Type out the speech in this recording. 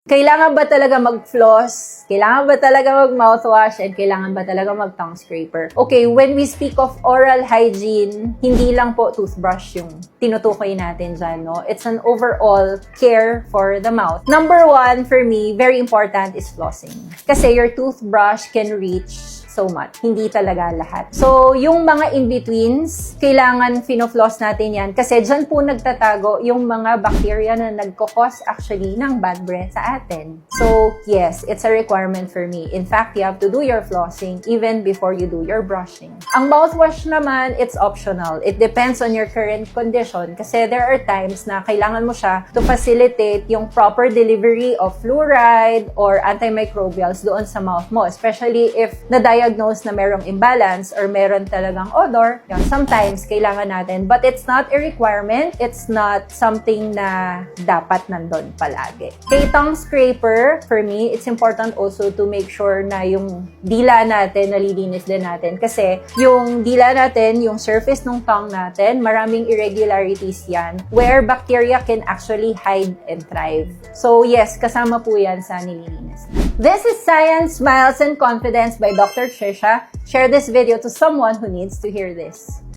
Kailangan ba talaga mag-floss? Kailangan ba talaga mag-mouthwash? And kailangan ba talaga mag-tongue scraper? Okay, when we speak of oral hygiene, hindi lang po toothbrush yung tinutukoy natin dyan, no? It's an overall care for the mouth. Number one, for me, very important is flossing. Kasi your toothbrush can reach so much. Hindi talaga lahat. So, yung mga in-betweens, kailangan fino-floss natin yan kasi dyan po nagtatago yung mga bacteria na nagkakos actually ng bad breath sa atin. So, yes, it's a requirement for me. In fact, you have to do your flossing even before you do your brushing. Ang mouthwash naman, it's optional. It depends on your current condition kasi there are times na kailangan mo siya to facilitate yung proper delivery of fluoride or antimicrobials doon sa mouth mo, especially if na-diagnose na merong imbalance or meron talagang odor. Yun, sometimes kailangan natin, but it's not a requirement. It's not something na dapat nandun palagi. Kay tongue scraper, for me, it's important also to make sure na yung dila natin, nalilinis din natin. Kasi yung dila natin, yung surface ng tongue natin, maraming irregularities yan where bacteria can actually hide and thrive. So yes, kasama po yan sa nililinis. This is Science, Smiles, and Confidence by Dr. Trisha. Share this video to someone who needs to hear this.